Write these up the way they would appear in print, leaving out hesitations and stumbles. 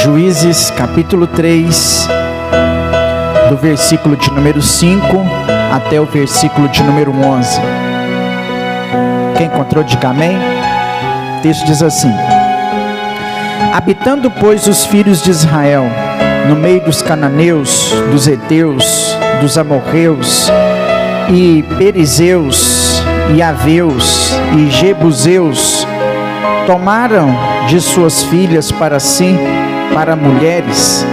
Juízes capítulo 3, do versículo de número 5 até o versículo de número 11. Quem encontrou, diga amém. O texto diz assim: habitando, pois, os filhos de Israel no meio dos cananeus, dos heteus, dos amorreus e perizeus e aveus e jebuseus, tomaram de suas filhas para si, para mulheres,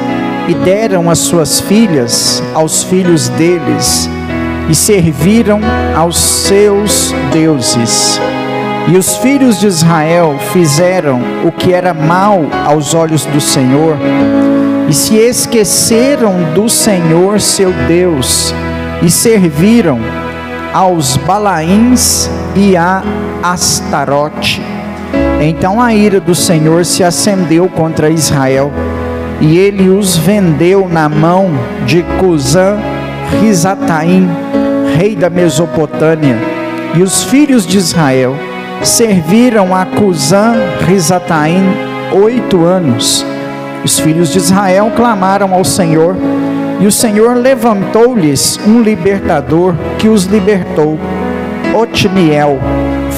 e deram as suas filhas aos filhos deles, e serviram aos seus deuses. E os filhos de Israel fizeram o que era mal aos olhos do Senhor, e se esqueceram do Senhor seu Deus, e serviram aos Balaíns e a Astarote. Então a ira do Senhor se acendeu contra Israel, e ele os vendeu na mão de Cusã-Risataim, rei da Mesopotâmia. E os filhos de Israel serviram a Cusã-Risataim 8 anos. Os filhos de Israel clamaram ao Senhor, e o Senhor levantou-lhes um libertador que os libertou, Otniel,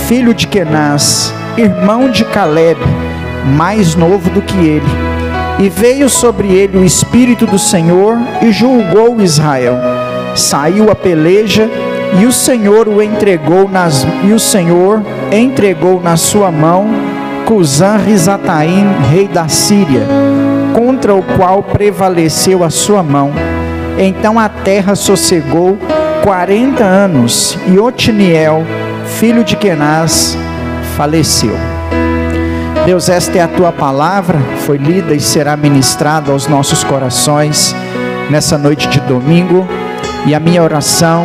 filho de Kenaz, irmão de Caleb, mais novo do que ele. E veio sobre ele o Espírito do Senhor e julgou Israel. Saiu a peleja, e o Senhor entregou na sua mão Cusã-Risataim, rei da Síria, contra o qual prevaleceu a sua mão. Então a terra sossegou 40 anos, e Otniel, filho de Kenaz, faleceu. Deus, esta é a tua palavra, foi lida e será ministrada aos nossos corações nessa noite de domingo, e a minha oração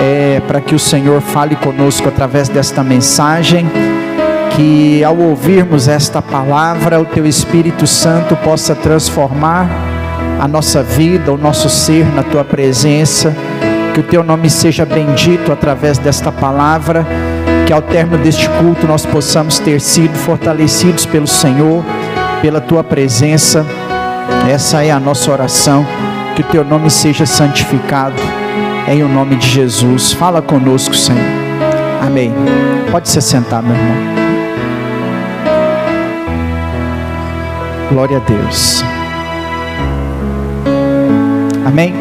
é para que o Senhor fale conosco através desta mensagem, que ao ouvirmos esta palavra, o teu Espírito Santo possa transformar a nossa vida, o nosso ser na tua presença, que o teu nome seja bendito através desta palavra, que ao término deste culto nós possamos ter sido fortalecidos pelo Senhor, pela tua presença. Essa é a nossa oração, que o teu nome seja santificado, em o nome de Jesus. Fala conosco, Senhor. Amém. Pode se sentar, meu irmão. Glória a Deus. Amém.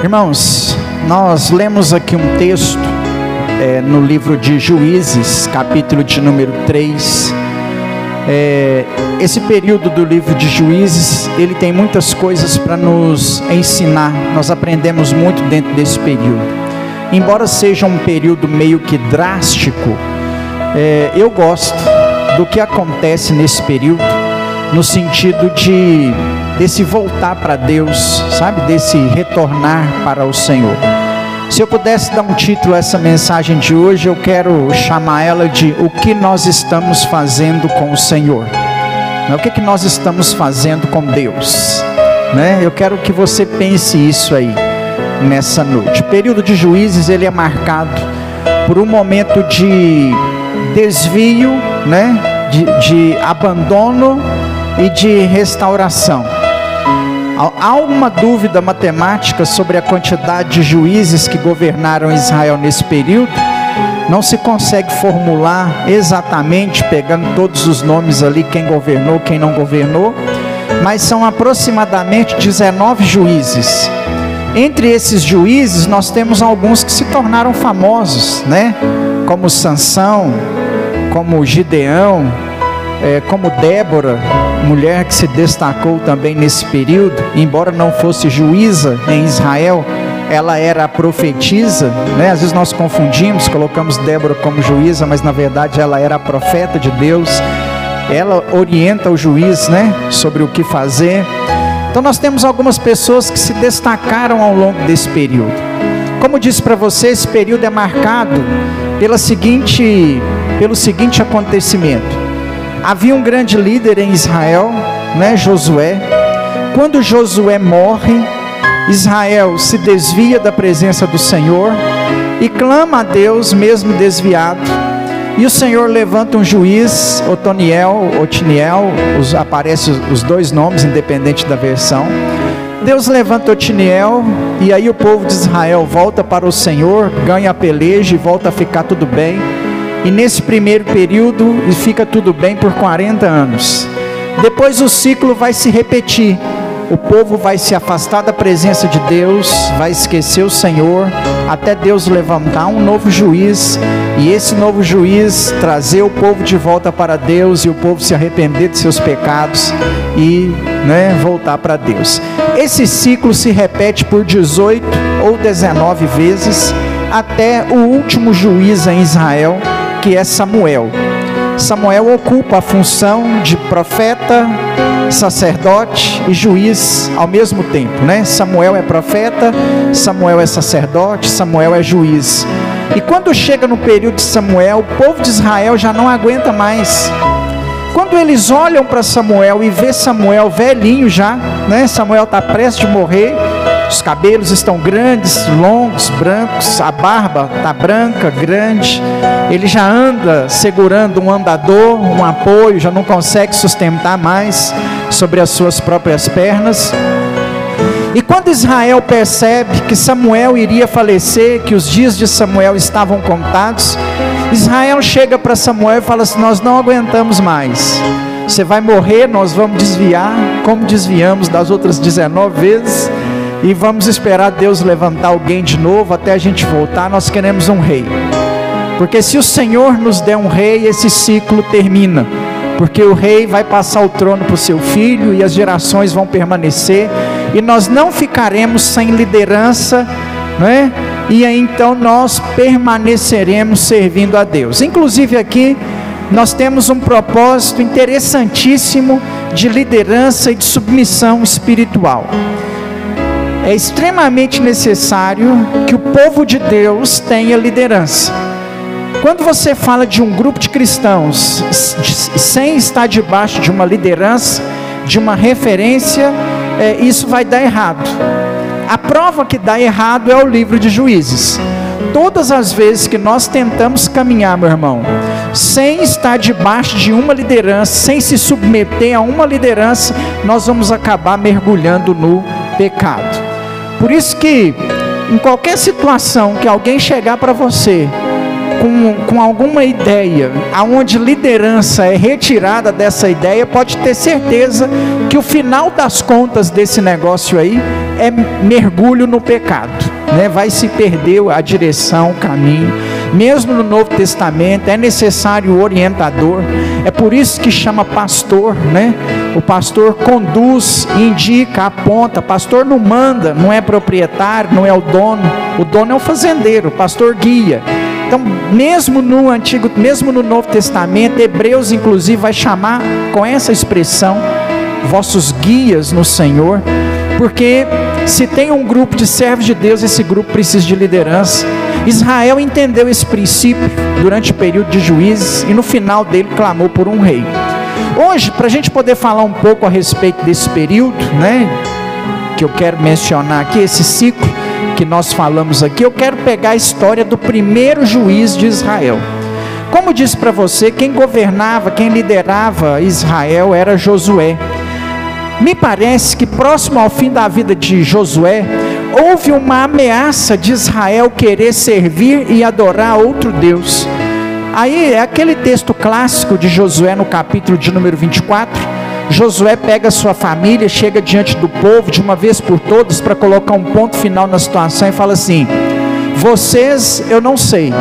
Irmãos, nós lemos aqui um texto no livro de Juízes, capítulo de número 3. Esse período do livro de Juízes, ele tem muitas coisas para nos ensinar. Nós aprendemos muito dentro desse período. Embora seja um período meio que drástico, eu gosto do que acontece nesse período, no sentido desse voltar para Deus, sabe? Desse retornar para o Senhor. Se eu pudesse dar um título a essa mensagem de hoje, eu quero chamar ela de O que nós estamos fazendo com o Senhor. O que nós estamos fazendo com Deus, né? Eu quero que você pense isso aí, nessa noite. O período de Juízes, ele é marcado por um momento de desvio, né? De abandono e de restauração. Há uma dúvida matemática sobre a quantidade de juízes que governaram Israel nesse período. Não se consegue formular exatamente, pegando todos os nomes ali, quem governou, quem não governou, mas são aproximadamente 19 juízes. Entre esses juízes, nós temos alguns que se tornaram famosos, né? Como Sansão, como Gideão, como Débora, mulher que se destacou também nesse período. Embora não fosse juíza em Israel, ela era a profetisa, né? Às vezes nós confundimos, colocamos Débora como juíza, mas na verdade ela era a profeta de Deus. Ela orienta o juiz, né? Sobre o que fazer. Então nós temos algumas pessoas que se destacaram ao longo desse período. Como disse para você, esse período é marcado pelo seguinte acontecimento. Havia um grande líder em Israel, né, Josué. Quando Josué morre, Israel se desvia da presença do Senhor e clama a Deus mesmo desviado. E o Senhor levanta um juiz, Otoniel, aparece os dois nomes, independente da versão. Deus levanta Otiniel, e aí o povo de Israel volta para o Senhor, ganha a peleja e volta a ficar tudo bem. E nesse primeiro período, fica tudo bem por 40 anos. Depois o ciclo vai se repetir. O povo vai se afastar da presença de Deus, vai esquecer o Senhor, até Deus levantar um novo juiz, e esse novo juiz trazer o povo de volta para Deus, e o povo se arrepender de seus pecados e voltar para Deus. Esse ciclo se repete por 18 ou 19 vezes, até o último juiz em Israel, que é Samuel. Samuel ocupa a função de profeta, sacerdote e juiz ao mesmo tempo, Samuel é profeta, Samuel é sacerdote, Samuel é juiz. E quando chega no período de Samuel, o povo de Israel já não aguenta mais. Quando eles olham para Samuel e vê Samuel velhinho já, Samuel está prestes a morrer, os cabelos estão grandes, longos, brancos, a barba está branca, grande, ele já anda segurando um andador, um apoio, já não consegue sustentar mais sobre as suas próprias pernas. E quando Israel percebe que Samuel iria falecer, que os dias de Samuel estavam contados, Israel chega para Samuel e fala assim: nós não aguentamos mais, você vai morrer, nós vamos desviar, como desviamos das outras 19 vezes, e vamos esperar Deus levantar alguém de novo até a gente voltar. Nós queremos um rei, porque se o Senhor nos der um rei, esse ciclo termina, porque o rei vai passar o trono para o seu filho, e as gerações vão permanecer, e nós não ficaremos sem liderança, e aí então nós permaneceremos servindo a Deus. Inclusive aqui nós temos um propósito interessantíssimo de liderança e de submissão espiritual. É extremamente necessário que o povo de Deus tenha liderança. Quando você fala de um grupo de cristãos sem estar debaixo de uma liderança, de uma referência, isso vai dar errado. A prova que dá errado é o livro de Juízes. Todas as vezes que nós tentamos caminhar, meu irmão, sem estar debaixo de uma liderança, sem se submeter a uma liderança, nós vamos acabar mergulhando no pecado. Por isso que em qualquer situação que alguém chegar para você com alguma ideia, aonde liderança é retirada dessa ideia, pode ter certeza que o final das contas desse negócio aí é mergulho no pecado, vai se perder a direção, o caminho. Mesmo no Novo Testamento é necessário o orientador. É por isso que chama pastor, O pastor conduz, indica, aponta. Pastor não manda, não é proprietário, não é o dono é o fazendeiro, o pastor guia. Então, mesmo no Novo Testamento, Hebreus inclusive vai chamar com essa expressão, vossos guias no Senhor, porque se tem um grupo de servos de Deus, esse grupo precisa de liderança. Israel entendeu esse princípio durante o período de Juízes, e no final dele clamou por um rei. Hoje, para a gente poder falar um pouco a respeito desse período, que eu quero mencionar aqui, esse ciclo que nós falamos aqui, eu quero pegar a história do primeiro juiz de Israel. Como eu disse para você, quem governava, quem liderava Israel era Josué. Me parece que próximo ao fim da vida de Josué, houve uma ameaça de Israel querer servir e adorar outro Deus. Aí é aquele texto clássico de Josué no capítulo de número 24, Josué pega a sua família, chega diante do povo de uma vez por todas para colocar um ponto final na situação e fala assim: vocês, eu não sei,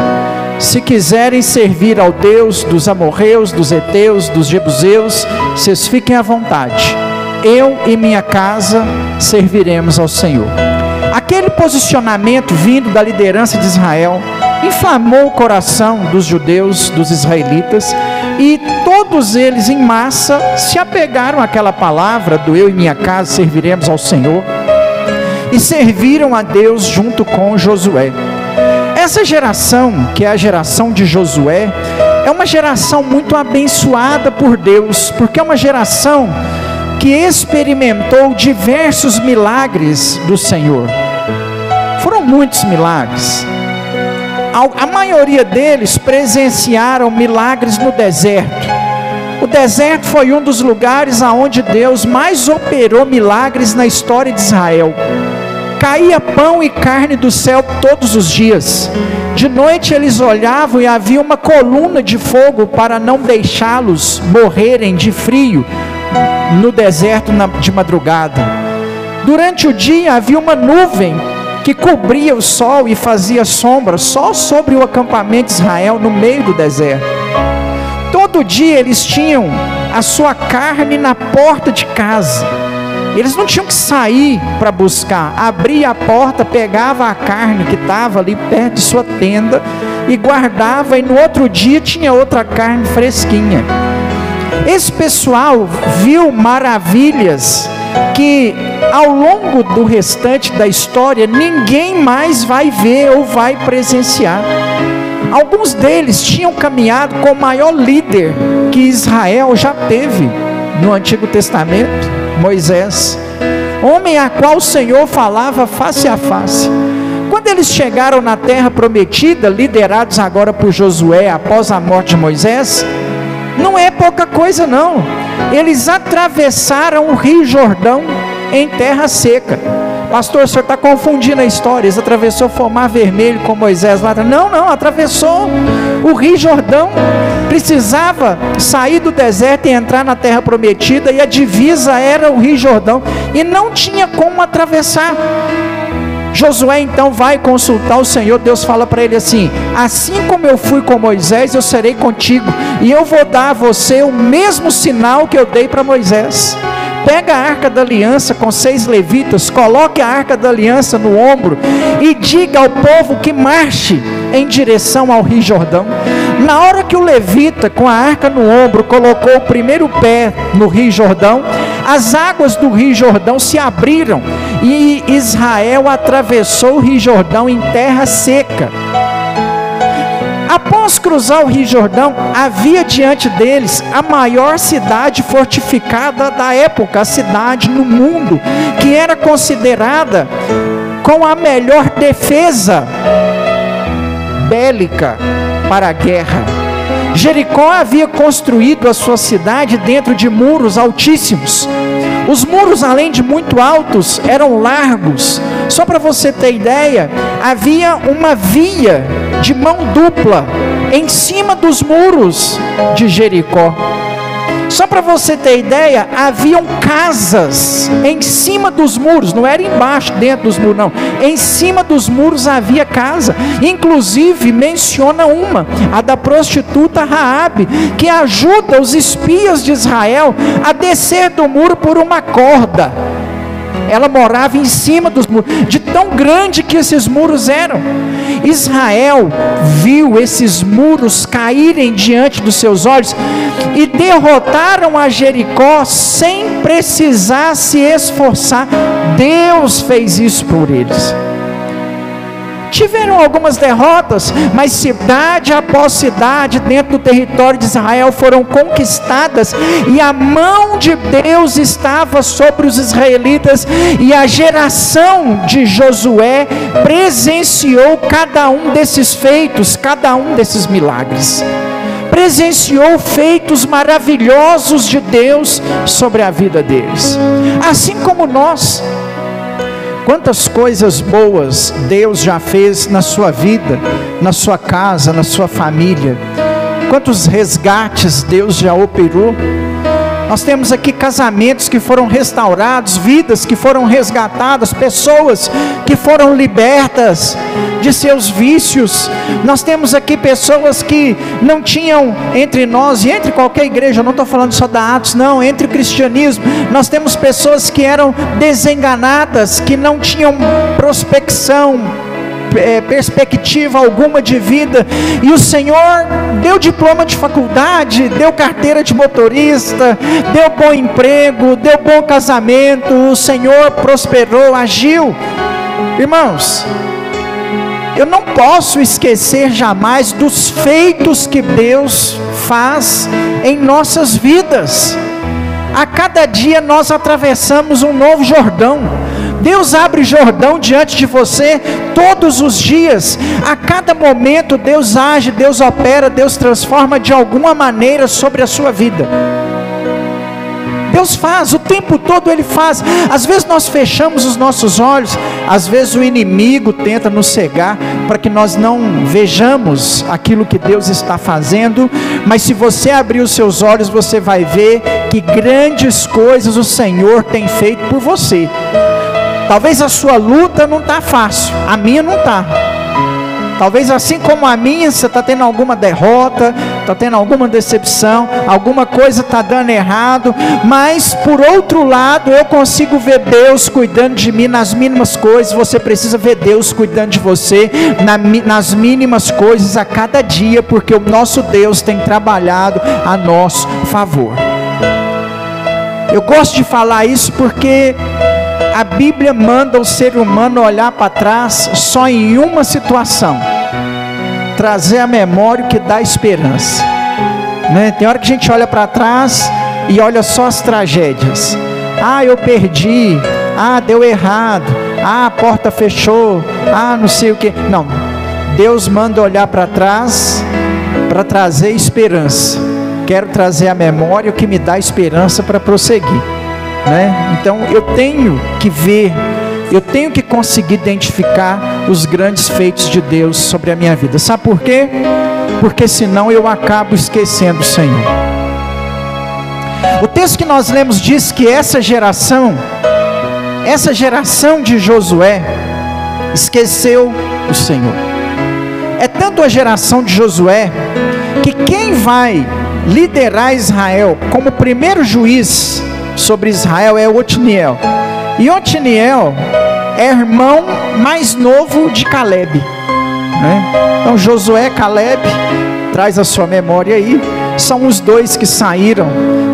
se quiserem servir ao Deus dos amorreus, dos heteus, dos jebuseus, vocês fiquem à vontade, eu e minha casa serviremos ao Senhor. Aquele posicionamento vindo da liderança de Israel inflamou o coração dos judeus, dos israelitas, e todos eles em massa se apegaram àquela palavra do eu e minha casa serviremos ao Senhor, e serviram a Deus junto com Josué. Essa geração, que é a geração de Josué, é uma geração muito abençoada por Deus, porque é uma geração que experimentou diversos milagres do Senhor. Foram muitos milagres. A maioria deles presenciaram milagres no deserto. O deserto foi um dos lugares onde Deus mais operou milagres na história de Israel. Caía pão e carne do céu todos os dias. De noite eles olhavam e havia uma coluna de fogo para não deixá-los morrerem de frio no deserto de madrugada. Durante o dia havia uma nuvem que cobria o sol e fazia sombra só sobre o acampamento de Israel no meio do deserto. Todo dia eles tinham a sua carne na porta de casa. Eles não tinham que sair para buscar. Abria a porta, pegava a carne que estava ali perto de sua tenda e guardava, e no outro dia tinha outra carne fresquinha. Esse pessoal viu maravilhas que ao longo do restante da história ninguém mais vai ver ou vai presenciar. Alguns deles tinham caminhado com o maior líder que Israel já teve no Antigo Testamento, Moisés, homem a qual o Senhor falava face a face. Quando eles chegaram na terra prometida, liderados agora por Josué após a morte de Moisés, não é pouca coisa não. Eles atravessaram o Rio Jordão em terra seca. Pastor, o senhor está confundindo a história. Eles atravessou o Mar Vermelho com Moisés lá. Não, atravessou o Rio Jordão. Precisava sair do deserto e entrar na terra prometida, e a divisa era o Rio Jordão, e não tinha como atravessar. Josué então vai consultar o Senhor. Deus fala para ele assim: assim como eu fui com Moisés, eu serei contigo, e eu vou dar a você o mesmo sinal que eu dei para Moisés. Pega a arca da aliança com 6 levitas, coloque a arca da aliança no ombro e diga ao povo que marche em direção ao Rio Jordão. Na hora que o levita com a arca no ombro colocou o primeiro pé no Rio Jordão, as águas do Rio Jordão se abriram e Israel atravessou o Rio Jordão em terra seca. Após cruzar o Rio Jordão, havia diante deles a maior cidade fortificada da época, a cidade no mundo, que era considerada com a melhor defesa bélica para a guerra. Jericó havia construído a sua cidade dentro de muros altíssimos. Os muros, além de muito altos, eram largos. Só para você ter ideia, havia uma via de mão dupla em cima dos muros de Jericó. Só para você ter ideia, haviam casas em cima dos muros, não era embaixo, dentro dos muros não, em cima dos muros havia casa. Inclusive menciona uma, a da prostituta Raabe, que ajuda os espias de Israel a descer do muro por uma corda. Ela morava em cima dos muros, de tão grande que esses muros eram. Israel viu esses muros caírem diante dos seus olhos e derrotaram a Jericó sem precisar se esforçar. Deus fez isso por eles. Tiveram algumas derrotas, mas cidade após cidade dentro do território de Israel foram conquistadas, e a mão de Deus estava sobre os israelitas, e a geração de Josué presenciou cada um desses feitos, cada um desses milagres. Presenciou feitos maravilhosos de Deus sobre a vida deles. Assim como nós. Quantas coisas boas Deus já fez na sua vida, na sua casa, na sua família. Quantos resgates Deus já operou. Nós temos aqui casamentos que foram restaurados, vidas que foram resgatadas, pessoas que foram libertas de seus vícios. Nós temos aqui pessoas que não tinham entre nós, e entre qualquer igreja, eu não estou falando só da Atos não, entre o cristianismo, nós temos pessoas que eram desenganadas, que não tinham prospecção, perspectiva alguma de vida, e o Senhor deu diploma de faculdade, deu carteira de motorista, deu bom emprego, deu bom casamento, o Senhor prosperou, agiu. Irmãos, eu não posso esquecer jamais dos feitos que Deus faz em nossas vidas. A cada dia nós atravessamos um novo Jordão. Deus abre Jordão diante de você todos os dias. A cada momento Deus age, Deus opera, Deus transforma de alguma maneira sobre a sua vida. Deus faz, o tempo todo Ele faz. Às vezes nós fechamos os nossos olhos, às vezes o inimigo tenta nos cegar para que nós não vejamos aquilo que Deus está fazendo, mas se você abrir os seus olhos, você vai ver que grandes coisas o Senhor tem feito por você. Talvez a sua luta não está fácil, a minha não está. Talvez assim como a minha, você está tendo alguma derrota, está tendo alguma decepção, alguma coisa está dando errado, mas por outro lado eu consigo ver Deus cuidando de mim nas mínimas coisas. Você precisa ver Deus cuidando de você nas mínimas coisas a cada dia, porque o nosso Deus tem trabalhado a nosso favor. Eu gosto de falar isso porque a Bíblia manda o ser humano olhar para trás só em uma situação: trazer a memória o que dá esperança, né? Tem hora que a gente olha para trás e olha só as tragédias. Ah, eu perdi. Ah, deu errado. Ah, a porta fechou. Ah, não sei o que. Não, Deus manda olhar para trás para trazer esperança. Quero trazer a memória o que me dá esperança para prosseguir, né? Então eu tenho que ver, eu tenho que conseguir identificar os grandes feitos de Deus sobre a minha vida. Sabe por quê? Porque senão eu acabo esquecendo o Senhor. O texto que nós lemos diz que essa geração de Josué esqueceu o Senhor. É tanto a geração de Josué que quem vai liderar Israel como primeiro juiz sobre Israel é Otniel. E Otniel é irmão mais novo de Caleb, né? Então Josué, Caleb, traz a sua memória aí. São os dois que saíram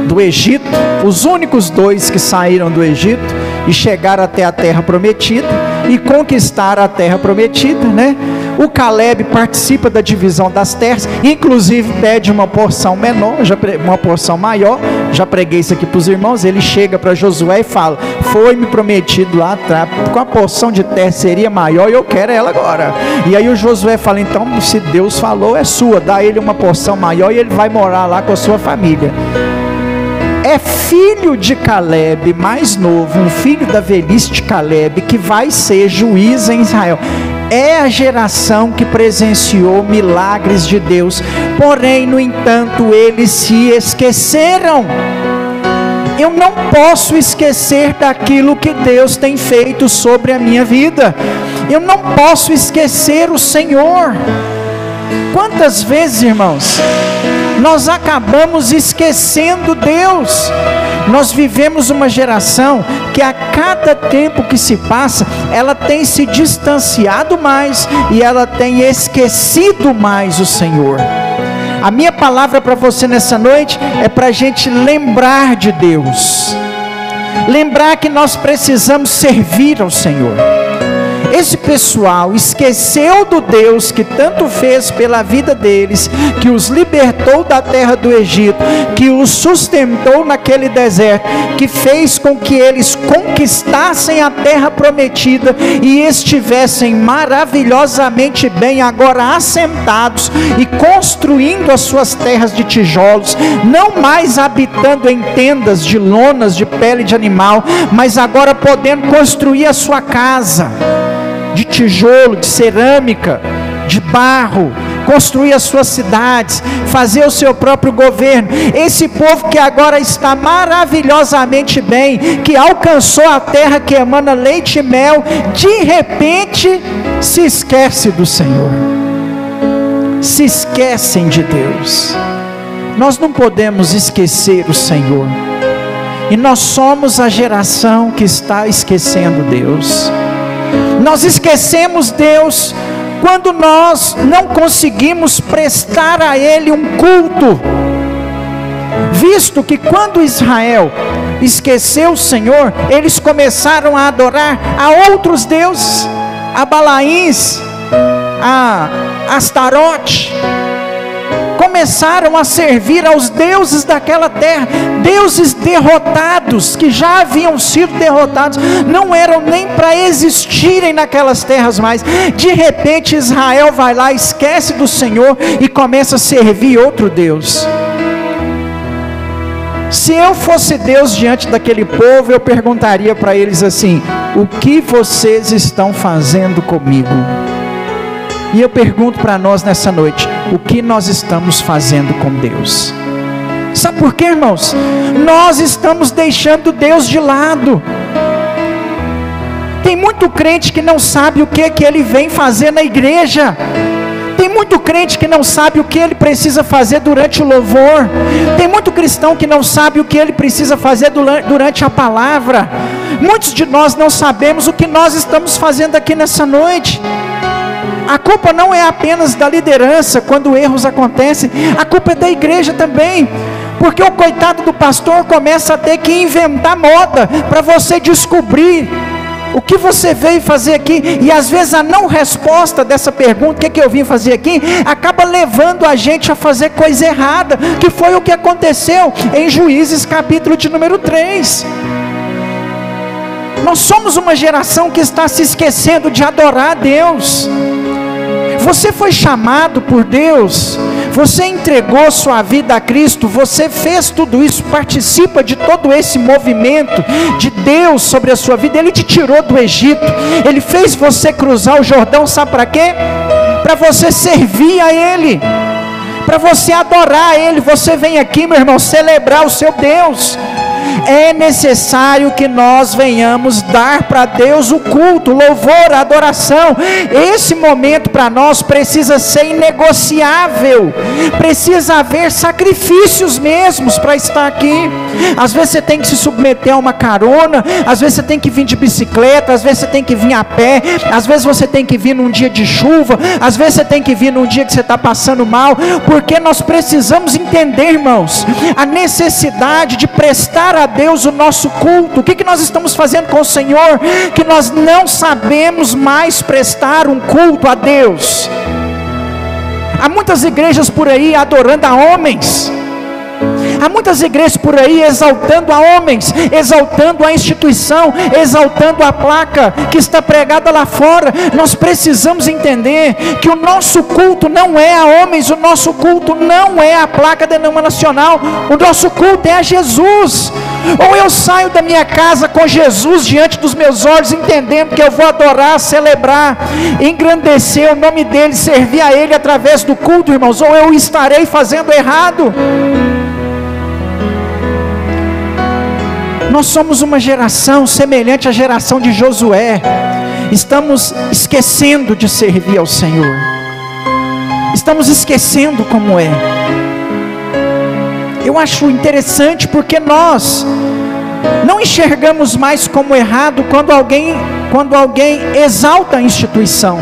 do Egito, os únicos dois que saíram do Egito e chegaram até a terra prometida e conquistaram a terra prometida, né? O Caleb participa da divisão das terras, inclusive pede uma porção menor, uma porção maior. Já preguei isso aqui para os irmãos. Ele chega para Josué e fala: foi-me prometido lá atrás, com a porção de terra seria maior e eu quero ela agora. E aí o Josué fala: então se Deus falou, é sua, dá ele uma porção maior e ele vai morar lá com a sua família. É filho de Caleb, mais novo, um filho da velhice de Caleb, que vai ser juiz em Israel. É a geração que presenciou milagres de Deus, porém, no entanto, eles se esqueceram. Eu não posso esquecer daquilo que Deus tem feito sobre a minha vida. Eu não posso esquecer o Senhor. Quantas vezes, irmãos, nós acabamos esquecendo Deus? Nós vivemos uma geração que a cada tempo que se passa, ela tem se distanciado mais e ela tem esquecido mais o Senhor. A minha palavra para você nessa noite é para a gente lembrar de Deus, lembrar que nós precisamos servir ao Senhor. Esse pessoal esqueceu do Deus que tanto fez pela vida deles, que os libertou da terra do Egito, que os sustentou naquele deserto, que fez com que eles conquistassem a terra prometida e estivessem maravilhosamente bem agora assentados e construindo as suas terras de tijolos, não mais habitando em tendas de lonas de pele de animal, mas agora podendo construir a sua casa de tijolo, de cerâmica, de barro, construir as suas cidades, fazer o seu próprio governo. Esse povo que agora está maravilhosamente bem, que alcançou a terra que emana leite e mel, de repente se esquece do Senhor, se esquecem de Deus. Nós não podemos esquecer o Senhor, e nós somos a geração que está esquecendo Deus. Nós esquecemos Deus quando nós não conseguimos prestar a Ele um culto, visto que quando Israel esqueceu o Senhor, eles começaram a adorar a outros deuses, a Balaíns, a Astarote, começaram a servir aos deuses daquela terra, deuses derrotados, que já haviam sido derrotados, não eram nem para existirem naquelas terras mais. De repente Israel vai lá, esquece do Senhor e começa a servir outro Deus. Se eu fosse Deus diante daquele povo, eu perguntaria para eles assim: o que vocês estão fazendo comigo? E eu pergunto para nós nessa noite: o que nós estamos fazendo com Deus? Sabe por quê, irmãos? Nós estamos deixando Deus de lado. Tem muito crente que não sabe o que ele vem fazer na igreja. Tem muito crente que não sabe o que ele precisa fazer durante o louvor. Tem muito cristão que não sabe o que ele precisa fazer durante a palavra. Muitos de nós não sabemos o que nós estamos fazendo aqui nessa noite. A culpa não é apenas da liderança quando erros acontecem, a culpa é da igreja também. Porque o coitado do pastor começa a ter que inventar moda para você descobrir o que você veio fazer aqui, e às vezes a não resposta dessa pergunta, o que eu vim fazer aqui, acaba levando a gente a fazer coisa errada, que foi o que aconteceu em Juízes capítulo de número 3. Nós somos uma geração que está se esquecendo de adorar a Deus. Você foi chamado por Deus, você entregou sua vida a Cristo, você fez tudo isso, participa de todo esse movimento de Deus sobre a sua vida. Ele te tirou do Egito, Ele fez você cruzar o Jordão, sabe para quê? Para você servir a Ele, para você adorar a Ele. Você vem aqui, meu irmão, celebrar o seu Deus. É necessário que nós venhamos dar para Deus o culto, o louvor, a adoração. Esse momento para nós precisa ser inegociável. Precisa haver sacrifícios mesmos para estar aqui. Às vezes você tem que se submeter a uma carona, às vezes você tem que vir de bicicleta, às vezes você tem que vir a pé, às vezes você tem que vir num dia de chuva, às vezes você tem que vir num dia que você está passando mal, porque nós precisamos entender, irmãos, a necessidade de prestar a Deus o nosso culto. O que nós estamos fazendo com o Senhor? Que nós não sabemos mais prestar um culto a Deus. Há muitas igrejas por aí adorando a homens. Há muitas igrejas por aí exaltando a homens, exaltando a instituição, exaltando a placa que está pregada lá fora. Nós precisamos entender que o nosso culto não é a homens, o nosso culto não é a placa denominacional, o nosso culto é a Jesus. Ou eu saio da minha casa com Jesus diante dos meus olhos, entendendo que eu vou adorar, celebrar, engrandecer o nome dEle, servir a Ele através do culto, irmãos, ou eu estarei fazendo errado. Nós somos uma geração semelhante à geração de Josué. Estamos esquecendo de servir ao Senhor. Estamos esquecendo como é. Eu acho interessante porque nós não enxergamos mais como errado quando alguém exalta a instituição.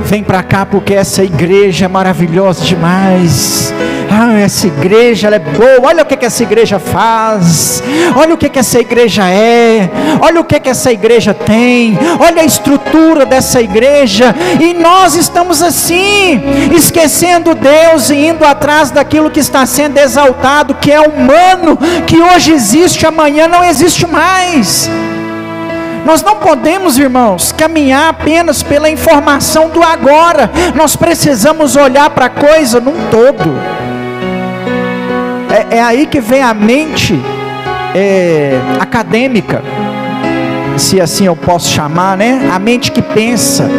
Vem para cá porque essa igreja é maravilhosa demais. Essa igreja ela é boa, olha o que essa igreja faz, olha o que essa igreja é, olha o que essa igreja tem, olha a estrutura dessa igreja. E nós estamos assim, esquecendo Deus e indo atrás daquilo que está sendo exaltado, que é humano, que hoje existe, amanhã não existe mais. Nós não podemos, irmãos, caminhar apenas pela informação do agora. Nós precisamos olhar para a coisa num todo. É aí que vem a mente acadêmica, se assim eu posso chamar, né? A mente que pensa.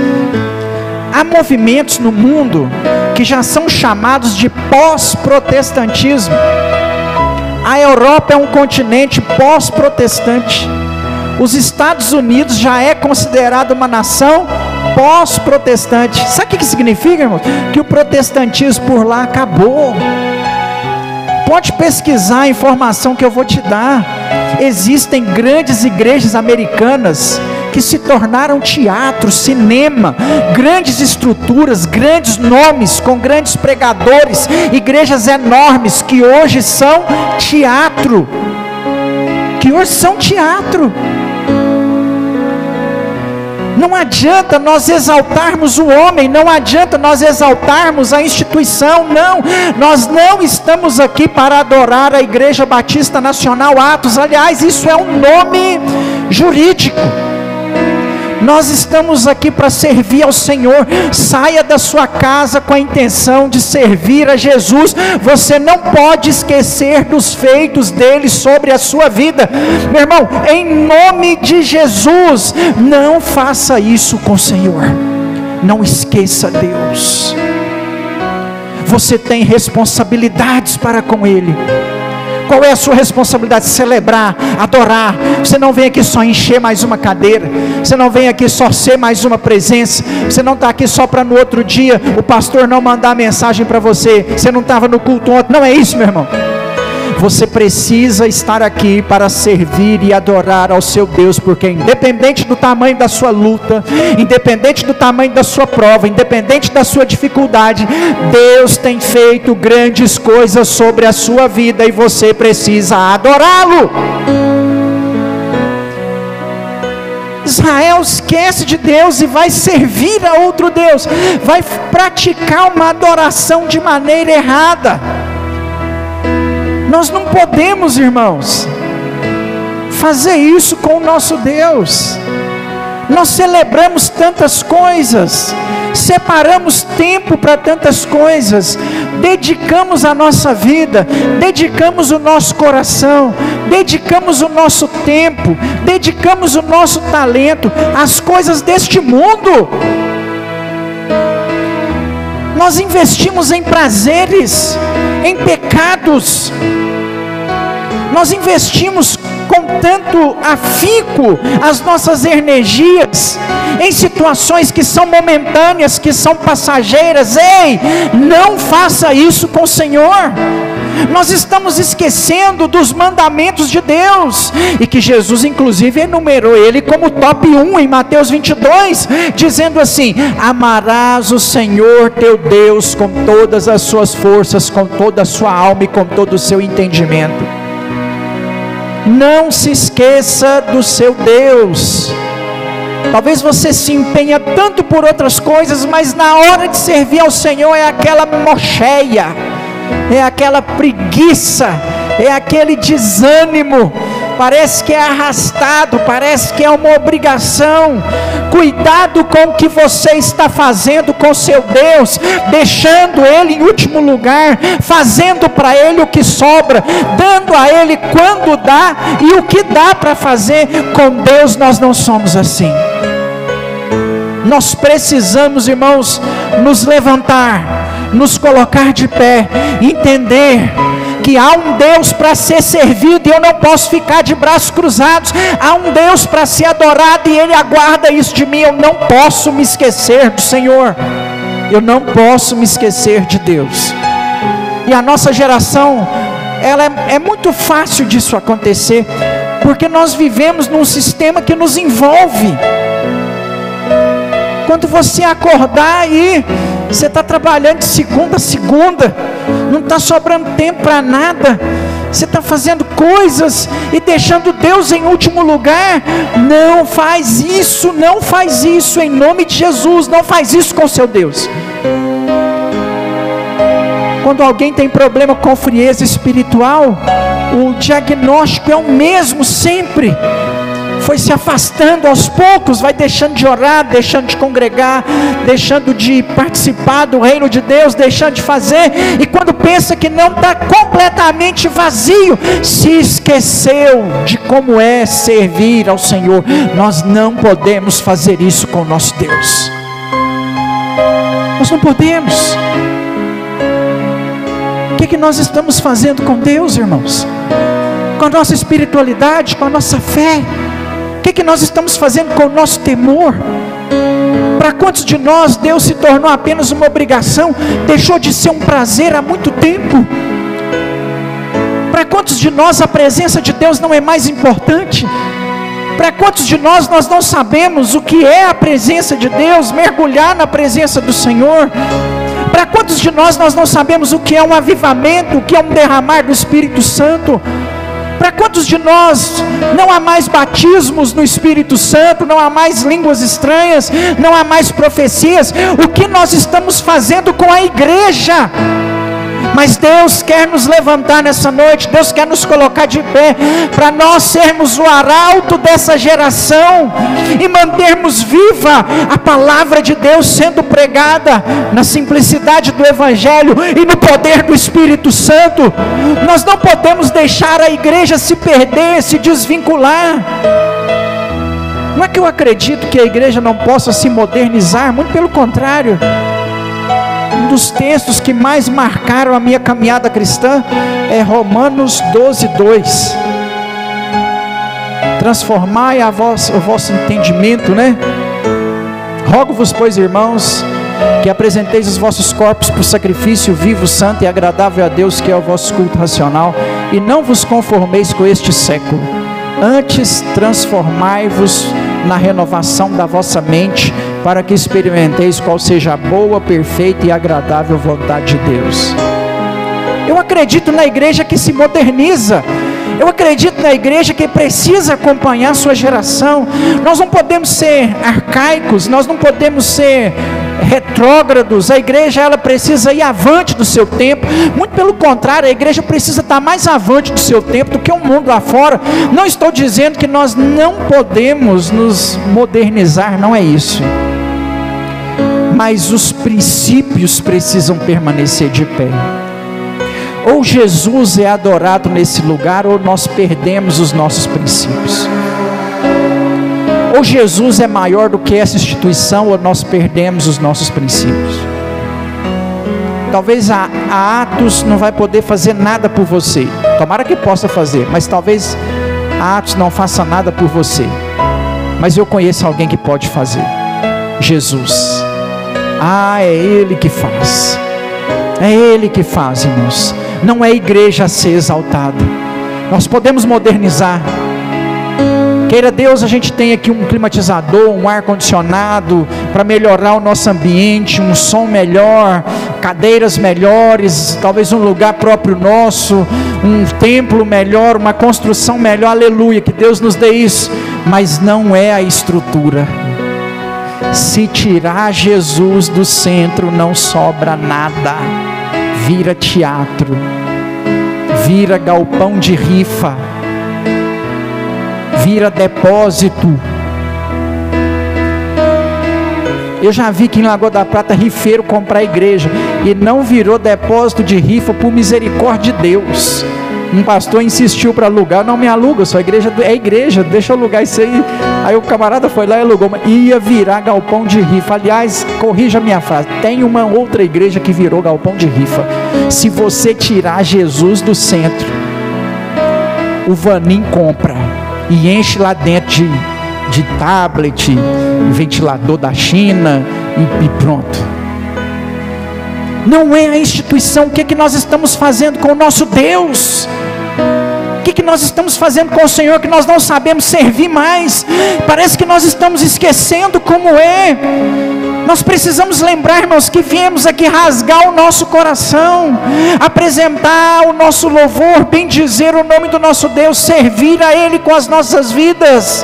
Há movimentos no mundo que já são chamados de pós-protestantismo. A Europa é um continente pós-protestante. Os Estados Unidos já é considerado uma nação pós-protestante. Sabe o que significa, irmão? Que o protestantismo por lá acabou. Pode pesquisar a informação que eu vou te dar. Existem grandes igrejas americanas que se tornaram teatro, cinema, grandes estruturas, grandes nomes, com grandes pregadores, igrejas enormes que hoje são teatro. Não adianta nós exaltarmos o homem, não adianta nós exaltarmos a instituição, não. Nós não estamos aqui para adorar a Igreja Batista Nacional Atos. Aliás, isso é um nome jurídico. Nós estamos aqui para servir ao Senhor. Saia da sua casa com a intenção de servir a Jesus. Você não pode esquecer dos feitos dele sobre a sua vida. Meu irmão, em nome de Jesus, não faça isso com o Senhor. Não esqueça Deus. Você tem responsabilidades para com Ele. Qual é a sua responsabilidade? Celebrar, adorar. Você não vem aqui só encher mais uma cadeira. Você não vem aqui só ser mais uma presença. Você não está aqui só para no outro dia o pastor não mandar mensagem para você. Você não estava no culto ontem. Não é isso, meu irmão. Você precisa estar aqui para servir e adorar ao seu Deus, porque independente do tamanho da sua luta, independente do tamanho da sua prova, independente da sua dificuldade, Deus tem feito grandes coisas sobre a sua vida e você precisa adorá-lo. Israel esquece de Deus e vai servir a outro Deus, vai praticar uma adoração de maneira errada. Nós não podemos, irmãos, fazer isso com o nosso Deus. Nós celebramos tantas coisas, separamos tempo para tantas coisas, dedicamos a nossa vida, dedicamos o nosso coração, dedicamos o nosso tempo, dedicamos o nosso talento às coisas deste mundo. Nós investimos em prazeres, em pecados. Nós investimos com tanto afinco as nossas energias em situações que são momentâneas, que são passageiras. Ei, não faça isso com o Senhor. Nós estamos esquecendo dos mandamentos de Deus, e que Jesus inclusive enumerou ele como top 1 em Mateus 22, dizendo assim: amarás o Senhor teu Deus com todas as suas forças, com toda a sua alma e com todo o seu entendimento. Não se esqueça do seu Deus. Talvez você se empenha tanto por outras coisas, mas na hora de servir ao Senhor é aquela mocheia, é aquela preguiça, é aquele desânimo, parece que é arrastado, parece que é uma obrigação. Cuidado com o que você está fazendo com seu Deus, deixando Ele em último lugar, fazendo para Ele o que sobra, dando a Ele quando dá e o que dá para fazer. Com Deus nós não somos assim. Nós precisamos, irmãos, nos levantar, nos colocar de pé, entender que há um Deus para ser servido e eu não posso ficar de braços cruzados. Há um Deus para ser adorado e Ele aguarda isso de mim. Eu não posso me esquecer do Senhor, eu não posso me esquecer de Deus. E a nossa geração, ela é muito fácil disso acontecer, porque nós vivemos num sistema que nos envolve. Quando você acordar aí, você está trabalhando de segunda a segunda, não está sobrando tempo para nada, você está fazendo coisas e deixando Deus em último lugar. Não faz isso, não faz isso, em nome de Jesus, não faz isso com seu Deus. Quando alguém tem problema com frieza espiritual, o diagnóstico é o mesmo sempre. Foi se afastando aos poucos, vai deixando de orar, deixando de congregar, deixando de participar do reino de Deus, deixando de fazer, e quando pensa que não está completamente vazio, se esqueceu de como é servir ao Senhor. Nós não podemos fazer isso com o nosso Deus. Nós não podemos. O que nós estamos fazendo com Deus, irmãos? Com a nossa espiritualidade, com a nossa fé? O que nós estamos fazendo com o nosso temor? Para quantos de nós Deus se tornou apenas uma obrigação, deixou de ser um prazer há muito tempo? Para quantos de nós a presença de Deus não é mais importante? Para quantos de nós não sabemos o que é a presença de Deus, mergulhar na presença do Senhor? Para quantos de nós não sabemos o que é um avivamento, o que é um derramar do Espírito Santo? Para quantos de nós não há mais batismos no Espírito Santo, não há mais línguas estranhas, não há mais profecias? O que nós estamos fazendo com a igreja? Mas Deus quer nos levantar nessa noite, Deus quer nos colocar de pé, para nós sermos o arauto dessa geração, e mantermos viva a palavra de Deus sendo pregada, na simplicidade do Evangelho, e no poder do Espírito Santo. Nós não podemos deixar a igreja se perder, se desvincular. Não é que eu acredito que a igreja não possa se modernizar, muito pelo contrário. Um dos textos que mais marcaram a minha caminhada cristã é Romanos 12:2. Transformai o vosso entendimento, né? Rogo-vos, pois, irmãos, que apresenteis os vossos corpos por sacrifício vivo, santo e agradável a Deus, que é o vosso culto racional, e não vos conformeis com este século. Antes transformai-vos na renovação da vossa mente, para que experimenteis qual seja a boa, perfeita e agradável vontade de Deus. Eu acredito na igreja que se moderniza. Eu acredito na igreja que precisa acompanhar a sua geração. Nós não podemos ser arcaicos, nós não podemos ser retrógrados. A igreja, ela precisa ir avante do seu tempo. Muito pelo contrário, a igreja precisa estar mais avante do seu tempo do que o mundo lá fora. Não estou dizendo que nós não podemos nos modernizar, não é isso. Mas os princípios precisam permanecer de pé. Ou Jesus é adorado nesse lugar, ou nós perdemos os nossos princípios. Ou Jesus é maior do que essa instituição, ou nós perdemos os nossos princípios. Talvez a Atos não vai poder fazer nada por você. Tomara que possa fazer, mas talvez a Atos não faça nada por você. Mas eu conheço alguém que pode fazer. Jesus. É Ele que faz. É Ele que faz, irmãos. Não é a igreja a ser exaltada. Nós podemos modernizar. Queira Deus, a gente tem aqui um climatizador, um ar-condicionado, para melhorar o nosso ambiente, um som melhor, cadeiras melhores, talvez um lugar próprio nosso, um templo melhor, uma construção melhor, aleluia, que Deus nos dê isso. Mas não é a estrutura. Se tirar Jesus do centro, não sobra nada. Vira teatro, vira galpão de rifa, vira depósito. Eu já vi que em Lagoa da Prata rifeiro comprar a igreja, e não virou depósito de rifa por misericórdia de Deus. Um pastor insistiu para alugar, não me aluga, sua igreja é igreja, deixa eu alugar isso aí. Aí o camarada foi lá e alugou, mas ia virar galpão de rifa. Aliás, corrija a minha frase, tem uma outra igreja que virou galpão de rifa. Se você tirar Jesus do centro, o Vanim compra e enche lá dentro de tablet, ventilador da China e pronto. Não é a instituição. O que é que nós estamos fazendo com o nosso Deus? O que é que nós estamos fazendo com o Senhor que nós não sabemos servir mais? Parece que nós estamos esquecendo como é. Nós precisamos lembrar, irmãos, que viemos aqui rasgar o nosso coração, apresentar o nosso louvor, bendizer o nome do nosso Deus, servir a Ele com as nossas vidas.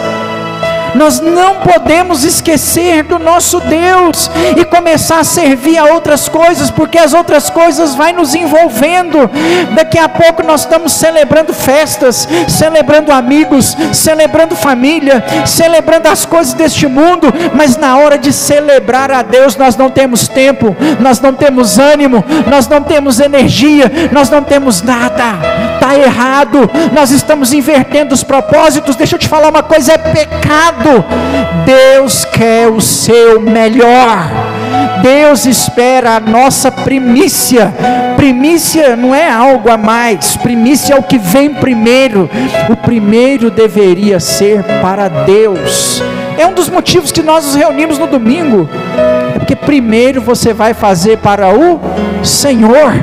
Nós não podemos esquecer do nosso Deus e começar a servir a outras coisas, porque as outras coisas vão nos envolvendo. Daqui a pouco nós estamos celebrando festas, celebrando amigos, celebrando família, celebrando as coisas deste mundo, mas na hora de celebrar a Deus nós não temos tempo, nós não temos ânimo, nós não temos energia, nós não temos nada. Está errado, nós estamos invertendo os propósitos. Deixa eu te falar uma coisa, é pecado. Deus quer o seu melhor. Deus espera a nossa primícia. Primícia não é algo a mais, primícia é o que vem primeiro. O primeiro deveria ser para Deus. É um dos motivos que nós nos reunimos no domingo, é porque primeiro você vai fazer para o Senhor.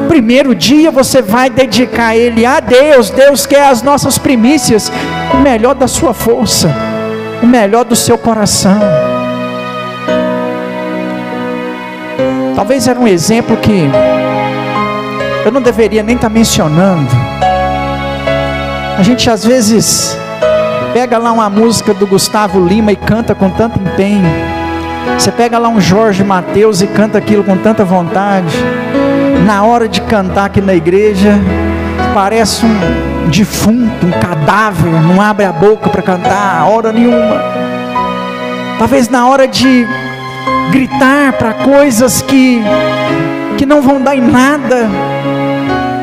Primeiro dia você vai dedicar ele a Deus. Deus quer as nossas primícias, o melhor da sua força, o melhor do seu coração. Talvez era um exemplo que eu não deveria nem estar mencionando, A gente às vezes pega lá uma música do Gustavo Lima e canta com tanto empenho. Você pega lá um Jorge Mateus e canta aquilo com tanta vontade. Na hora de cantar aqui na igreja, parece um defunto, um cadáver, não abre a boca para cantar hora nenhuma. Talvez na hora de gritar para coisas que não vão dar em nada,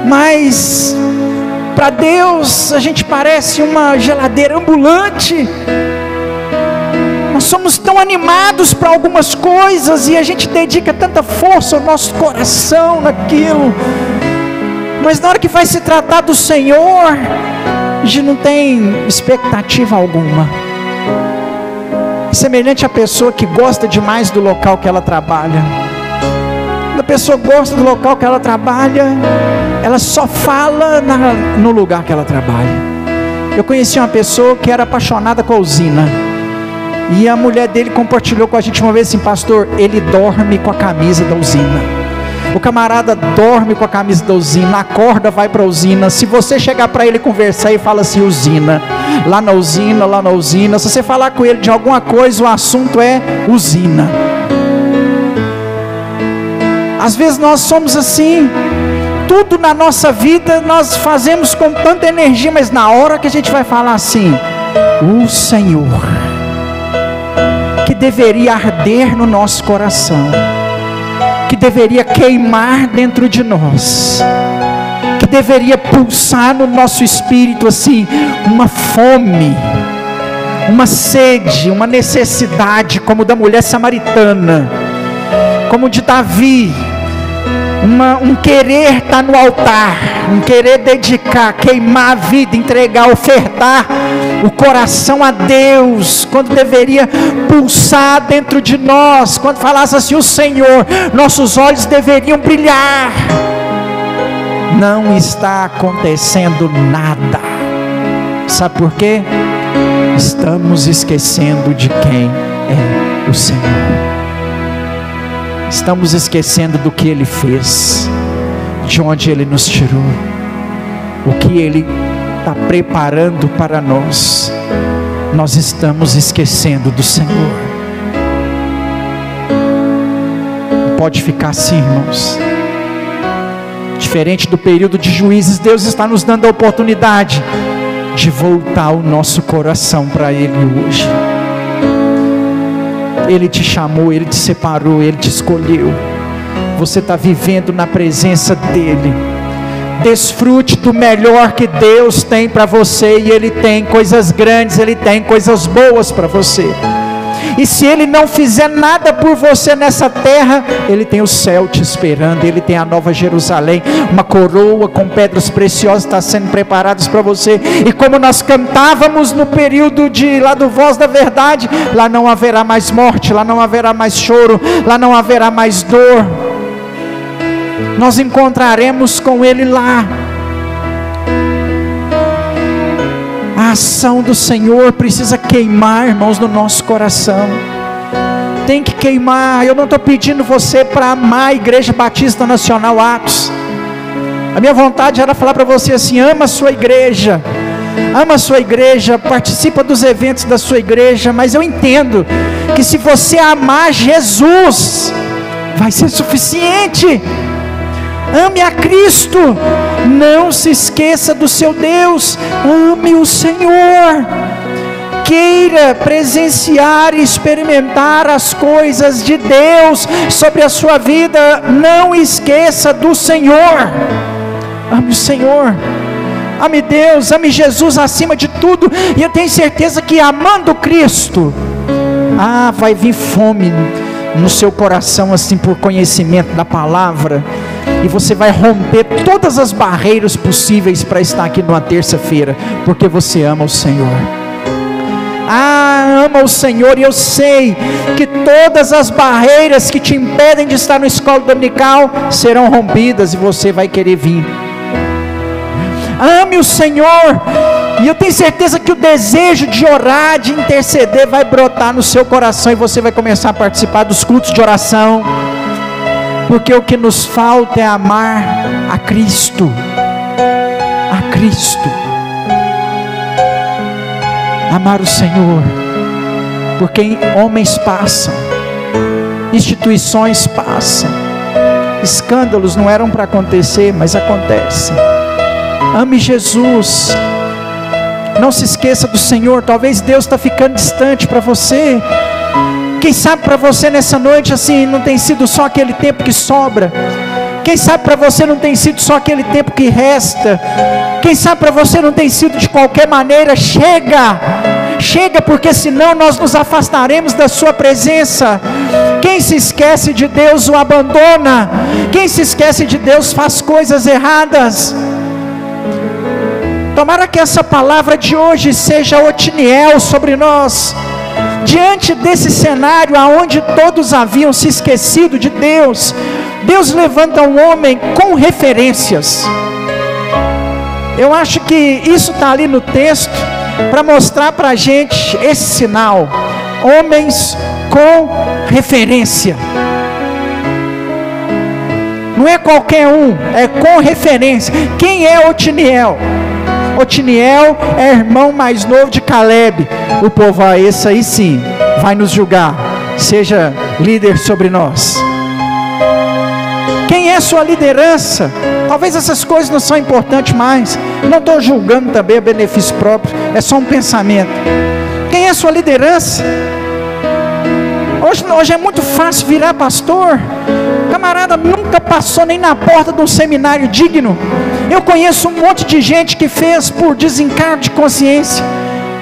mas para Deus a gente parece uma geladeira ambulante. Nós somos tão animados para algumas coisas e a gente dedica tanta força ao nosso coração naquilo, mas na hora que vai se tratar do Senhor, a gente não tem expectativa alguma. Semelhante à pessoa que gosta demais do local que ela trabalha. Quando a pessoa gosta do local que ela trabalha, ela só fala no lugar que ela trabalha. Eu conheci uma pessoa que era apaixonada com a usina, e a mulher dele compartilhou com a gente uma vez assim: pastor, ele dorme com a camisa da usina. O camarada dorme com a camisa da usina, acorda, vai para a usina. Se você chegar para ele conversar e fala assim: usina, lá na usina, lá na usina. Se você falar com ele de alguma coisa, o assunto é usina. Às vezes nós somos assim. Tudo na nossa vida nós fazemos com tanta energia, mas na hora que a gente vai falar assim: o Senhor, que deveria arder no nosso coração, que deveria queimar dentro de nós, que deveria pulsar no nosso espírito assim, uma fome, uma sede, uma necessidade, como da mulher samaritana, como de Davi, um querer estar no altar, um querer dedicar, queimar a vida, entregar, ofertar o coração a Deus, quando deveria pulsar dentro de nós, quando falasse assim: o Senhor, nossos olhos deveriam brilhar. Não está acontecendo nada. Sabe por quê? Estamos esquecendo de quem é o Senhor. Estamos esquecendo do que Ele fez, de onde Ele nos tirou, o que Ele está preparando para nós. Nós estamos esquecendo do Senhor. Não pode ficar assim, irmãos. Diferente do período de Juízes, Deus está nos dando a oportunidade de voltar o nosso coração para Ele hoje. Ele te chamou, Ele te separou, Ele te escolheu. Você está vivendo na presença dEle. Desfrute do melhor que Deus tem para você, e Ele tem coisas grandes, Ele tem coisas boas para você. E se Ele não fizer nada por você nessa terra, Ele tem o céu te esperando, Ele tem a nova Jerusalém, uma coroa com pedras preciosas está sendo preparadas para você. E como nós cantávamos no período lá do Voz da Verdade, lá não haverá mais morte, lá não haverá mais choro, lá não haverá mais dor. Nós encontraremos com Ele lá. A ação do Senhor precisa queimar, irmãos, no nosso coração. Tem que queimar. Eu não estou pedindo você para amar a Igreja Batista Nacional Atos. A minha vontade era falar para você assim: ama a sua igreja, ama a sua igreja, participa dos eventos da sua igreja. Mas eu entendo que se você amar Jesus, vai ser suficiente. Ame a Cristo, não se esqueça do seu Deus, ame o Senhor, queira presenciar e experimentar as coisas de Deus sobre a sua vida, não esqueça do Senhor. Ame o Senhor, ame Deus, ame Jesus acima de tudo, e eu tenho certeza que amando Cristo, vai vir fome no seu coração assim por conhecimento da palavra, e você vai romper todas as barreiras possíveis para estar aqui numa terça-feira, porque você ama o Senhor. Ama o Senhor, e eu sei que todas as barreiras que te impedem de estar na escola dominical serão rompidas, e você vai querer vir. Ame o Senhor, e eu tenho certeza que o desejo de orar, de interceder vai brotar no seu coração, e você vai começar a participar dos cultos de oração, porque o que nos falta é amar a Cristo, a Cristo. amar o Senhor, porque homens passam, instituições passam, escândalos não eram para acontecer, mas acontecem. Ame Jesus, não se esqueça do Senhor. Talvez Deus está ficando distante para você. Quem sabe para você nessa noite assim, não tem sido só aquele tempo que sobra. Quem sabe para você não tem sido só aquele tempo que resta. Quem sabe para você não tem sido de qualquer maneira. Chega, porque senão nós nos afastaremos da sua presença. Quem se esquece de Deus o abandona. Quem se esquece de Deus faz coisas erradas. Tomara que essa palavra de hoje seja Otiniel sobre nós. Diante desse cenário aonde todos haviam se esquecido de Deus, Deus levanta um homem com referências. Eu acho que isso está ali no texto para mostrar para a gente esse sinal: homens com referência. Não é qualquer um, é com referência. Quem é Otiniel? Otiniel é irmão mais novo de Caleb. O povo, esse aí sim, vai nos julgar. Seja líder sobre nós. Quem é sua liderança? Talvez essas coisas não são importantes mais. Não estou julgando também a benefício próprio. É só um pensamento. Quem é sua liderança? Hoje é muito fácil virar pastor. Camarada nunca passou nem na porta de um seminário digno. Eu conheço um monte de gente que fez por desencargo de consciência.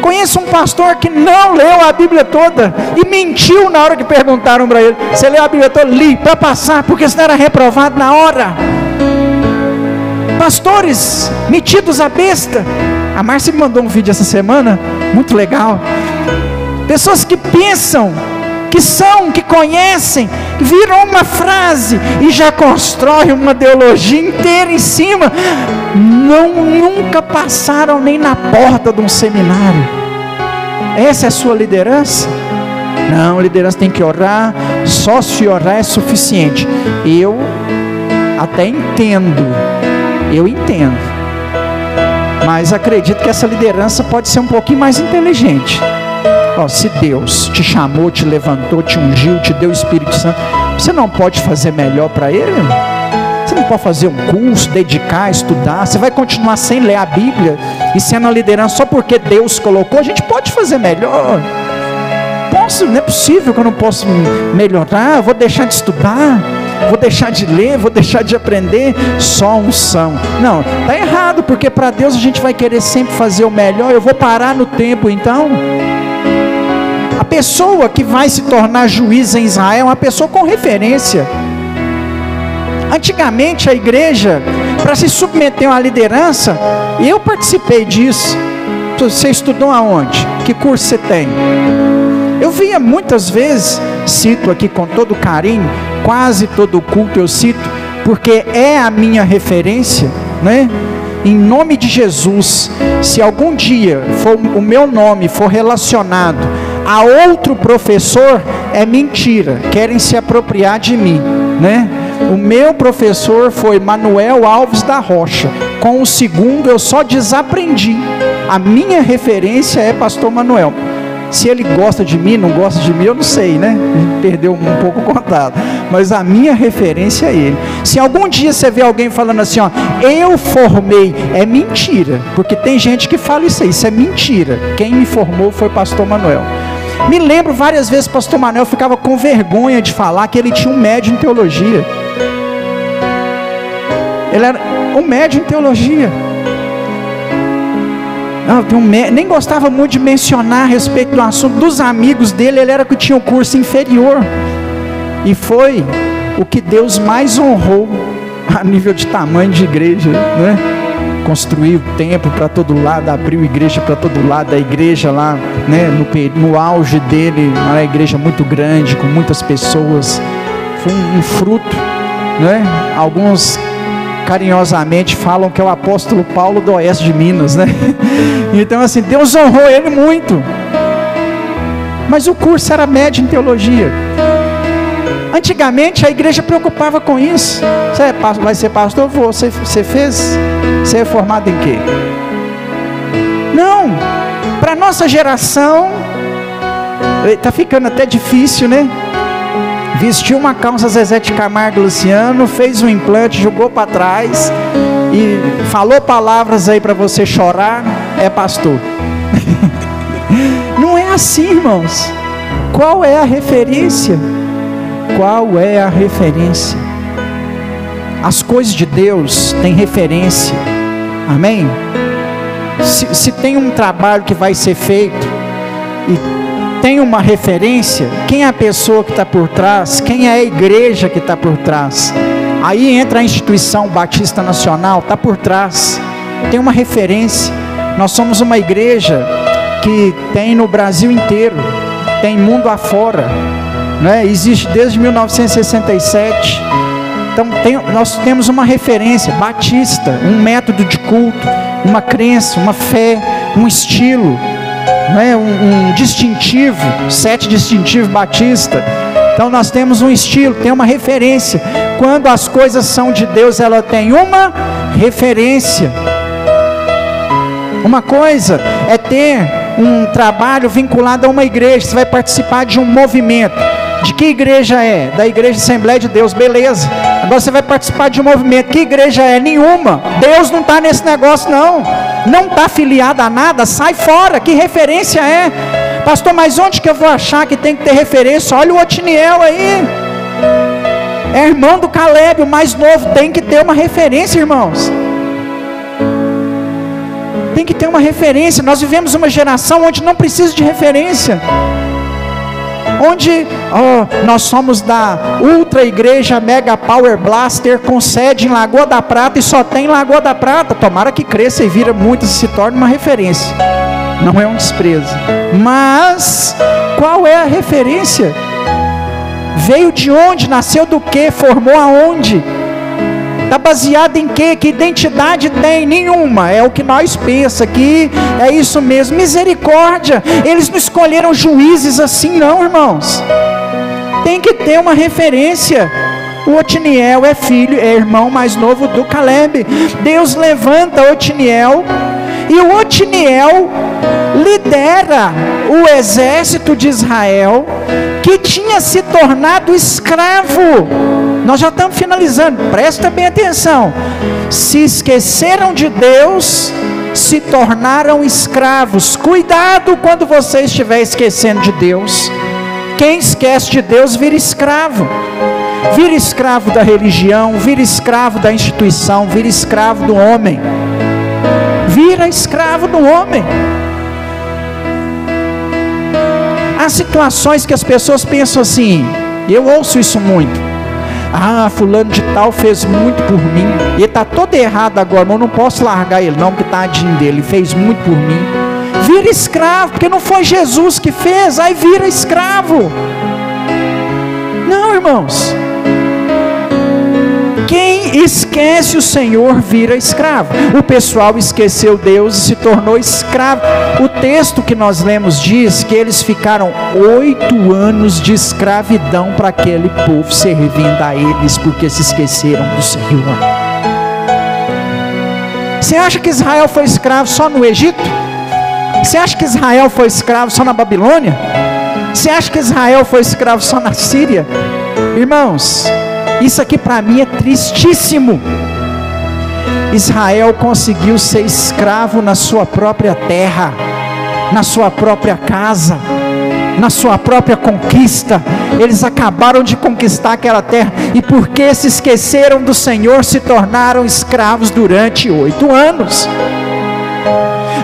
Conheço um pastor que não leu a Bíblia toda e mentiu na hora que perguntaram para ele: você leu a Bíblia toda? Li, para passar, porque senão era reprovado na hora. Pastores metidos a besta. A Márcia me mandou um vídeo essa semana, muito legal. Pessoas que pensam que conhecem, viram uma frase e já constroem uma teologia inteira em cima. Nunca passaram nem na porta de um seminário. Essa é a sua liderança? Não, liderança tem que orar. Só se orar é suficiente. Eu até entendo. Mas acredito que essa liderança pode ser um pouquinho mais inteligente. Se Deus te chamou, te levantou, te ungiu, te deu o Espírito Santo, você não pode fazer melhor para Ele? Você não pode fazer um curso, dedicar, estudar? Você vai continuar sem ler a Bíblia e sendo a liderança só porque Deus colocou? A gente pode fazer melhor. Não é possível que eu não possa melhorar. Eu vou deixar de estudar, vou deixar de ler, vou deixar de aprender. Só unção. Não, está errado, porque para Deus a gente vai querer sempre fazer o melhor. Eu vou parar no tempo então. A pessoa que vai se tornar juiz em Israel é uma pessoa com referência. Antigamente a igreja, para se submeter a uma liderança, eu participei disso. Você estudou aonde? Que curso você tem? Eu via muitas vezes, cito aqui com todo carinho, quase todo culto eu cito, porque é a minha referência, né? Em nome de Jesus, se algum dia o meu nome for relacionado a outro professor, é mentira, querem se apropriar de mim, né? O meu professor foi Manuel Alves da Rocha. Com o segundo eu só desaprendi. A minha referência é pastor Manuel. Se ele gosta de mim, não gosta de mim, eu não sei, né? Perdeu um pouco o contato. Mas a minha referência é ele. Se algum dia você vê alguém falando assim, eu formei, é mentira. Porque tem gente que fala isso aí, isso é mentira. Quem me formou foi pastor Manuel. Me lembro várias vezes que pastor Manuel ficava com vergonha de falar que ele tinha um médio em teologia. Ele era um médio em teologia. Nem gostava muito de mencionar a respeito do assunto. Dos amigos dele, ele era que tinha um curso inferior. E foi o que Deus mais honrou a nível de tamanho de igreja, né? Construiu templo para todo lado, abriu igreja para todo lado. A igreja lá, né, no auge dele, uma igreja muito grande, com muitas pessoas. Foi um fruto, né? Alguns carinhosamente falam que é o apóstolo Paulo do oeste de Minas, né? Então assim, Deus honrou ele muito. Mas o curso era médio em teologia. Antigamente a igreja preocupava com isso. Você vai ser pastor? Você fez? Você é formado em quê? Não. Para nossa geração, está ficando até difícil, né? Vestiu uma calça Zezé de Camargo e Luciano, fez um implante, jogou para trás e falou palavras aí para você chorar, é pastor. Não é assim, irmãos. Qual é a referência? Qual é a referência? As coisas de Deus têm referência. Amém? Se tem um trabalho que vai ser feito e tem uma referência, quem é a pessoa que está por trás? Quem é a igreja que está por trás? Aí entra a instituição Batista Nacional, está por trás, tem uma referência. Nós somos uma igreja que tem no Brasil inteiro, tem mundo afora, né? Existe desde 1967. Então nós temos uma referência batista, um método de culto, uma crença, uma fé, um estilo, né? um distintivo, 7 distintivo batista. Então nós temos um estilo, tem uma referência. Quando as coisas são de Deus, ela tem uma referência. Uma coisa é ter um trabalho vinculado a uma igreja. Você vai participar de um movimento. De que igreja é? Da Igreja Assembleia de Deus, beleza. Agora você vai participar de um movimento. Que igreja é? Nenhuma. Deus não está nesse negócio não. Não está afiliado a nada, sai fora. Que referência é? Pastor, mas onde que eu vou achar que tem que ter referência? Olha o Otiniel aí. É irmão do Caleb, o mais novo. Tem que ter uma referência, irmãos. Tem que ter uma referência. Nós vivemos uma geração onde não precisa de referência. Onde nós somos da Ultra Igreja Mega Power Blaster, com sede em Lagoa da Prata, e só tem Lagoa da Prata. Tomara que cresça e vira muito, se torne uma referência. Não é um desprezo. Mas qual é a referência? Veio de onde? Nasceu do que? Formou aonde? Está baseado em quê? Que identidade tem? Nenhuma. É o que nós pensamos que é isso mesmo. Misericórdia. Eles não escolheram juízes assim não, irmãos. Tem que ter uma referência. O Otiniel é filho, é irmão mais novo do Caleb. Deus levanta Otiniel, e o Otiniel lidera o exército de Israel, que tinha se tornado escravo. Nós já estamos finalizando, presta bem atenção. Se esqueceram de Deus, se tornaram escravos. Cuidado quando você estiver esquecendo de Deus. Quem esquece de Deus vira escravo. Vira escravo da religião, vira escravo da instituição, vira escravo do homem. Vira escravo do homem. Há situações que as pessoas pensam assim, eu ouço isso muito. Fulano de tal fez muito por mim. Ele está todo errado agora, mas eu não posso largar ele não, porque tadinho dele, ele fez muito por mim. Vira escravo, porque não foi Jesus que fez, aí vira escravo. Não, irmãos. Quem esquece o Senhor vira escravo. O pessoal esqueceu Deus e se tornou escravo. O texto que nós lemos diz que eles ficaram 8 anos de escravidão para aquele povo, servindo a eles, porque se esqueceram do Senhor. Você acha que Israel foi escravo só no Egito? Você acha que Israel foi escravo só na Babilônia? Você acha que Israel foi escravo só na Síria? Irmãos, isso aqui para mim é tristíssimo. Israel conseguiu ser escravo na sua própria terra, na sua própria casa, na sua própria conquista. Eles acabaram de conquistar aquela terra, e porque se esqueceram do Senhor, se tornaram escravos durante 8 anos.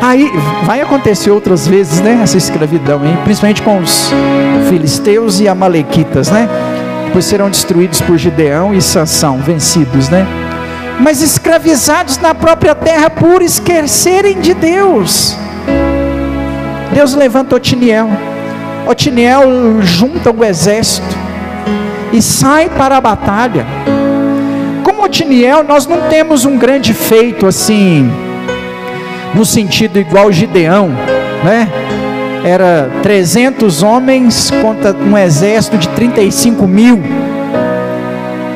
Aí vai acontecer outras vezes, né, essa escravidão, hein? Principalmente com os filisteus e amalequitas, né? Depois serão destruídos por Gideão e Sansão, vencidos, né? Mas escravizados na própria terra por esquecerem de Deus. Deus levanta Otiniel. Otiniel junta o exército e sai para a batalha. Como Otiniel, nós não temos um grande feito assim, no sentido igual Gideão, né? Era 300 homens contra um exército de 35 mil.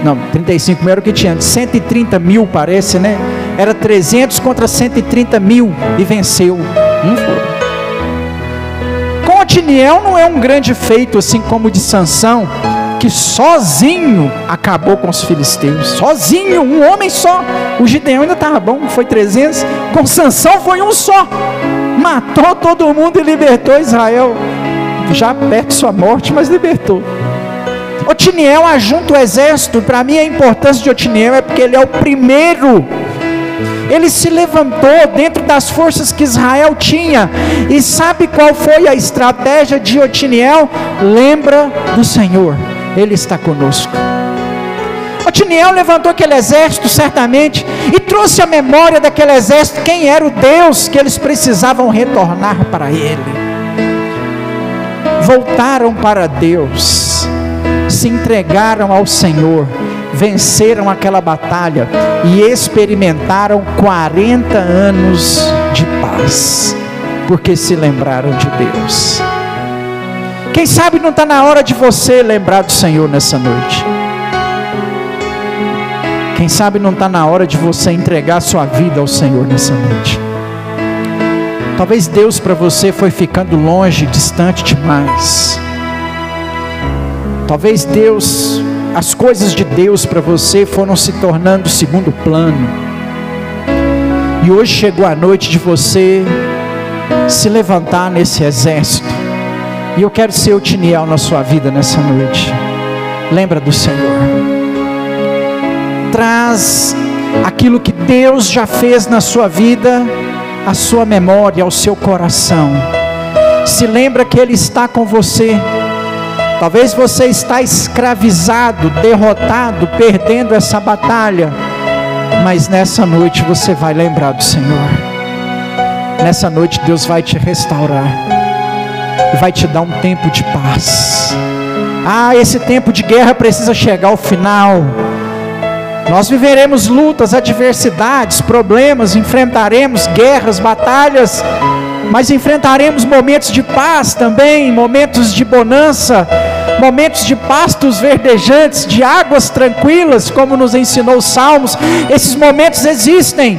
Não, 35 mil era o que tinha, 130 mil parece, né? Era 300 contra 130 mil e venceu. Com Otiniel não é um grande feito assim como o de Sansão, que sozinho acabou com os filisteus, sozinho, um homem só. O Gideão ainda estava bom, foi 300, com Sansão foi um só, matou todo mundo e libertou Israel, já perto de sua morte, mas libertou. Otiniel ajunta o exército. Para mim a importância de Otiniel é porque ele é o primeiro. Ele se levantou dentro das forças que Israel tinha, e sabe qual foi a estratégia de Otiniel? Lembra do Senhor, Ele está conosco. Otiniel levantou aquele exército certamente, e trouxe à memória daquele exército quem era o Deus que eles precisavam retornar para Ele. Voltaram para Deus, se entregaram ao Senhor, venceram aquela batalha e experimentaram 40 anos de paz, porque se lembraram de Deus. Quem sabe não está na hora de você lembrar do Senhor nessa noite? Quem sabe não está na hora de você entregar sua vida ao Senhor nessa noite? Talvez Deus para você foi ficando longe, distante demais. Talvez as coisas de Deus para você foram se tornando segundo plano. E hoje chegou a noite de você se levantar nesse exército. E eu quero ser Otiniel na sua vida nessa noite. Lembra do Senhor. Traz aquilo que Deus já fez na sua vida, à sua memória, ao seu coração. Se lembra que Ele está com você. Talvez você está escravizado, derrotado, perdendo essa batalha, mas nessa noite você vai lembrar do Senhor. Nessa noite Deus vai te restaurar e vai te dar um tempo de paz. Esse tempo de guerra precisa chegar ao final. Nós viveremos lutas, adversidades, problemas, enfrentaremos guerras, batalhas, mas enfrentaremos momentos de paz também, momentos de bonança, momentos de pastos verdejantes, de águas tranquilas, como nos ensinou os Salmos. Esses momentos existem,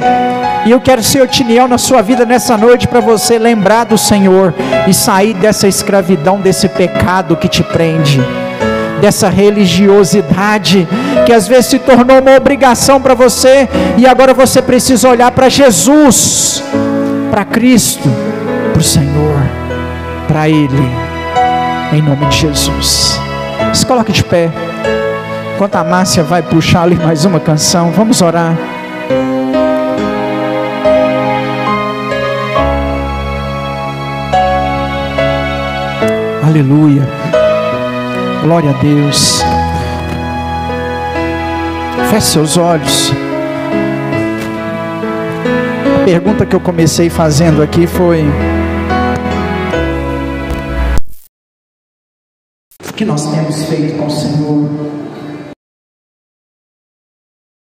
e eu quero ser Otiniel na sua vida nessa noite, para você lembrar do Senhor e sair dessa escravidão, desse pecado que te prende, dessa religiosidade que às vezes se tornou uma obrigação para você, e agora você precisa olhar para Jesus, para Cristo, para o Senhor, para Ele, em nome de Jesus. Se coloque de pé, enquanto a Márcia vai puxar ali mais uma canção. Vamos orar. Aleluia, glória a Deus. Feche seus olhos. A pergunta que eu comecei fazendo aqui foi: o que nós temos feito com o Senhor?